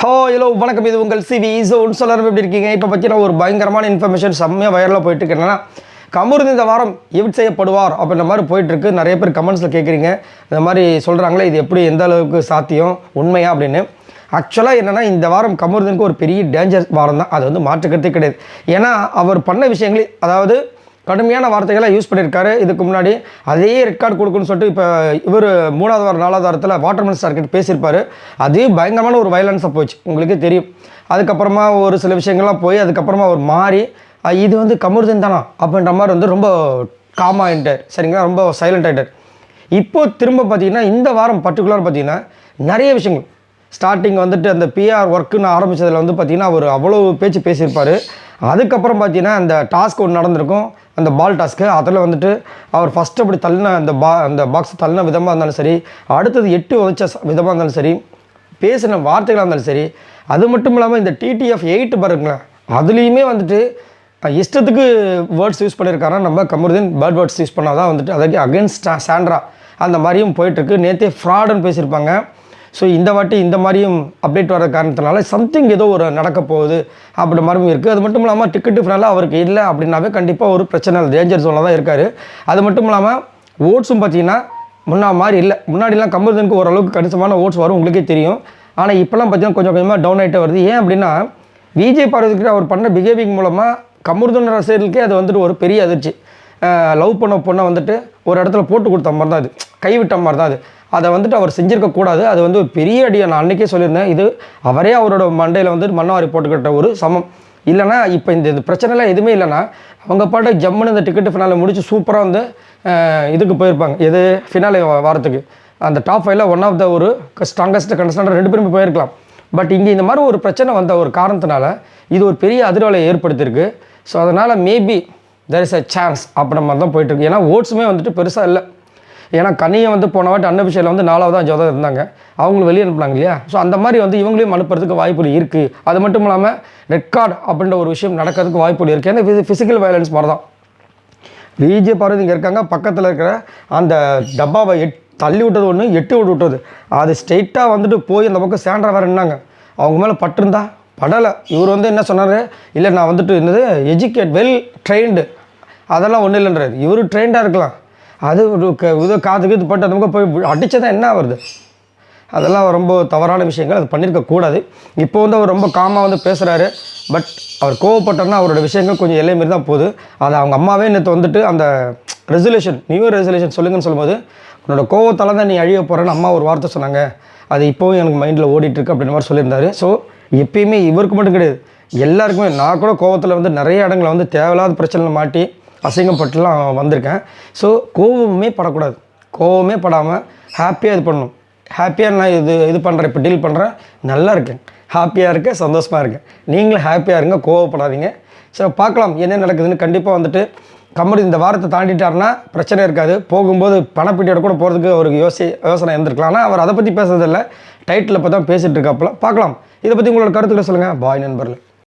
Hello வணக்கம். இது உங்கள் சிவி ஒன்று சொல்லணும். எப்படி இருக்கீங்க? இப்போ பார்த்தீங்கன்னா ஒரு பயங்கரமான இன்ஃபர்மேஷன் செம்மையாக வைரலாக போயிட்டுருக்கு. என்னன்னா, கமருதீன் இந்த வாரம் எவிட் செய்யப்படுவார் அப்படின்ற மாதிரி போயிட்டுருக்கு. நிறைய பேர் கமெண்ட்ஸில் கேட்குறீங்க, இந்த மாதிரி சொல்கிறாங்களே, இது எப்படி எந்த அளவுக்கு சாத்தியம், உண்மையா அப்படின்னு. ஆக்சுவலாக என்னென்னா, இந்த வாரம் கமருதீனுக்கு ஒரு பெரிய டேஞ்சர் வாரம் தான். அது வந்து மாற்றுக்கிறதே கிடையாது. ஏன்னா அவர் பண்ண விஷயங்களே, அதாவது கடுமையான வார்த்தைகளை யூஸ் பண்ணியிருக்காரு. இதுக்கு முன்னாடி அதே ரெட் கார்டு கொடுக்குன்னு சொல்லிட்டு இப்போ இவர் 3வது வாரம் 4வது வாரத்தில் வாட்டர்மெலன் ஸ்டார் கிட்ட பேசியிருப்பார். அதே பயங்கரமான ஒரு வயலன்ஸாக போச்சு, உங்களுக்கே தெரியும். அதுக்கப்புறமா ஒரு சில விஷயங்கள்லாம் போய் அதுக்கப்புறமா அவர் மாறி இது வந்து கமருதீன் தானா அப்படின்ற மாதிரி வந்து ரொம்ப காமாக ஆகிட்டார். சரிங்களா, ரொம்ப சைலண்ட் ஆகிட்டார். இப்போது திரும்ப பார்த்தீங்கன்னா இந்த வாரம் பர்டிகுலர் பார்த்தீங்கன்னா நிறைய விஷயங்கள் ஸ்டார்டிங் வந்துட்டு அந்த பிஆர் ஒர்க்குன்னு ஆரம்பித்ததில் வந்து பார்த்திங்கன்னா அவர் அவ்வளோ பேச்சு பேசியிருப்பார். அதுக்கப்புறம் பார்த்தீங்கன்னா அந்த டாஸ்க் ஒன்று நடந்திருக்கும், அந்த பால் டாஸ்க்கு. அதில் வந்துட்டு அவர் ஃபஸ்ட்டு அப்படி தள்ளின அந்த பாக்ஸ் தள்ளின விதமாக இருந்தாலும் சரி, அடுத்தது 8 உதச்ச விதமாக இருந்தாலும் சரி, பேசின வார்த்தைகளாக இருந்தாலும் சரி, அது மட்டும் இல்லாமல் இந்த டிடிஎஃப் 8 பாருங்களேன், அதுலேயுமே வந்துட்டு இஷ்டத்துக்கு வேர்ட்ஸ் யூஸ் பண்ணியிருக்காருன்னா நம்ம கமருதீன் பேர்ட் வேர்ட்ஸ் யூஸ் பண்ணால் தான் வந்துட்டு அதுக்கு அகென்ஸ்ட் சாண்ட்ரா அந்த மாதிரியும் போயிட்டுருக்கு. நேற்றே ஃப்ராடுன்னு பேசியிருப்பாங்க. ஸோ இந்த வாட்டி இந்த மாதிரியும் அப்டேட் வர காரணத்தினால சம்திங் ஏதோ ஒரு நடக்க போகுது அப்படி மாதிரியும் இருக்குது. அது மட்டும் இல்லாமல் டிக்கெட் ஃபினாலாக அவருக்கு இல்லை அப்படின்னாவே கண்டிப்பாக ஒரு பிரச்சனை, டேஞ்சர் ஜோனில் தான் இருக்கார். அது மட்டும் இல்லாமல் ஓட்ஸும் பார்த்தீங்கன்னா முன்னா மாதிரி இல்லை. முன்னாடிலாம் கமருதீனுக்கு ஓரளவுக்கு கணிசமான ஓட்ஸ் வரும், உங்களுக்கே தெரியும். ஆனால் இப்போலாம் பார்த்தீங்கன்னா கொஞ்சம் கொஞ்சமாக டவுன் ஆகிட்டே வருது. ஏன் அப்படின்னா விஜய் பார்வதிக்கு அவர் பண்ண பிஹேவிங் மூலமாக கமருதீன் ரசிகர்களுக்கே அது வந்துட்டு ஒரு பெரிய அதிர்ச்சி. லவ் பண்ண பொண்ணை வந்துட்டு ஒரு இடத்துல போட்டு கொடுத்த மாதிரி தான், அது கைவிட்ட மாதிரி தான். அதை வந்துட்டு அவர் செஞ்சுருக்கக்கூடாது. அது வந்து ஒரு பெரிய அடியை நான் அன்றைக்கே சொல்லியிருந்தேன். இது அவரே அவரோட மண்டையில் வந்துட்டு மண்ணவாரி போட்டுக்கிட்ட ஒரு சமம். இல்லைனா இப்போ இந்த பிரச்சனைலாம் எதுவுமே இல்லைனா அவங்க பாட்டு ஜம்முன்னு இந்த டிக்கெட்டு ஃபினாலே முடிச்சு சூப்பராக வந்து இதுக்கு போயிருப்பாங்க. எது ஃபினாலே வாரத்துக்கு அந்த டாப் 5ல் ஒன் ஆஃப் த ஒரு ஸ்ட்ராங்கஸ்ட் கண்டஸ்டன்ட் 2 பேருமே போயிருக்கலாம். பட் இங்கே இந்த மாதிரி ஒரு பிரச்சனை வந்த ஒரு காரணத்தினால இது ஒரு பெரிய அதிர்வலையை ஏற்படுத்தியிருக்கு. ஸோ அதனால் maybe there is a chance அப்படின்ற மாதிரி தான் போயிட்டுருக்கு. ஏன்னா ஓட்ஸுமே வந்துட்டு பெருசாக இல்லை. ஏன்னா கனியை வந்து போன வாட்டி அன்னபிஷேகில் வந்து 4வது 5வது இருந்தாங்க, அவங்களும் வெளியே அனுப்புனாங்க இல்லையா. ஸோ அந்த மாதிரி வந்து இவங்களையும் அனுப்புறதுக்கு வாய்ப்பு இருக்குது. அது மட்டும் இல்லாமல் ரெட் கார்டு அப்படின்ற ஒரு விஷயம் நடக்கிறதுக்கு வாய்ப்பு இருக்குது. ஏன்னா ஃபிசிக்கல் வயலன்ஸ் மாதிரி தான். விஜய் பார்வதி இங்கே இருக்காங்க, பக்கத்தில் இருக்கிற அந்த டப்பாவை தள்ளி விட்டது ஒன்று, 8 விட்டது. அது ஸ்ட்ரெயிட்டாக வந்துட்டு போய் அந்த பக்கம் சேண்டரா வேறு என்னாங்க, அவங்க மேலே பட்டிருந்தா படலை. இவர் வந்து என்ன சொன்னார், இல்லை நான் வந்துட்டு என்னது எஜுகேட் வெல் ட்ரெயின்டு அதெல்லாம் ஒன்றும் இல்லைன்றாரு. இவர் ட்ரெயின்டாக இருக்கலாம், அது ஒரு இது காதுக்கு இது பட்டு அந்த பக்கம் போய் அடித்ததான் என்ன வருது. அதெல்லாம் ரொம்ப தவறான விஷயங்கள், அது பண்ணியிருக்கக்கூடாது. இப்போ வந்து அவர் ரொம்ப காமாக வந்து பேசுகிறாரு. பட் அவர் கோவப்பட்டார்னா அவரோட விஷயங்கள் கொஞ்சம் எல்லை மாரி தான் போகுது. அதை அவங்க அம்மாவே நேற்று வந்துட்டு அந்த ரெசல்யூஷன், நியூ இயர் ரெசல்யூஷன் சொல்லுங்கன்னு சொல்லும்போது, உன்னோட கோவத்தால் தான் நீ அழிய போகிறேன்னு அம்மா ஒரு வார்த்தை சொன்னாங்க. அது இப்போவும் எனக்கு மைண்டில் ஓடிட்டுருக்கு அப்படின்ற மாதிரி சொல்லியிருந்தாரு. ஸோ எப்பயுமே இவருக்கு மட்டும் கிடையாது, எல்லாருக்குமே. நான் கூட கோவத்தில் வந்து நிறைய இடங்களை வந்து தேவையில்லாத பிரச்சனையில் மாட்டி அசிங்கப்பட்டுலாம் வந்திருக்கேன். ஸோ கோவமே படக்கூடாது. கோவமே படாமல் ஹாப்பியாக இது பண்ணணும். ஹாப்பியாக நான் இது பண்ணுறேன், இப்போ டீல் பண்ணுறேன், நல்லா இருக்கேன், ஹாப்பியாக இருக்கேன், சந்தோஷமாக இருக்கேன். நீங்களும் ஹாப்பியாக இருங்க, கோவப்படாதீங்க. ஸோ பார்க்கலாம் என்ன நடக்குதுன்னு. கண்டிப்பாக வந்துட்டு கமருதீன் இந்த வாரத்தை தாண்டிட்டாருன்னா பிரச்சனை இருக்காது. போகும்போது பணப்பீட்டியோட கூட போகிறதுக்கு அவருக்கு யோசனை இருந்திருக்கலாம். ஆனால் அவர் அதை பற்றி பேசுறதில்லை, டைட்டில் இப்போ தான் பேசிகிட்டு இருக்காப்புல. பார்க்கலாம். இதை பற்றி உங்களோட கருத்துக்களை சொல்லுங்கள். பாய் நண்பர்கள்.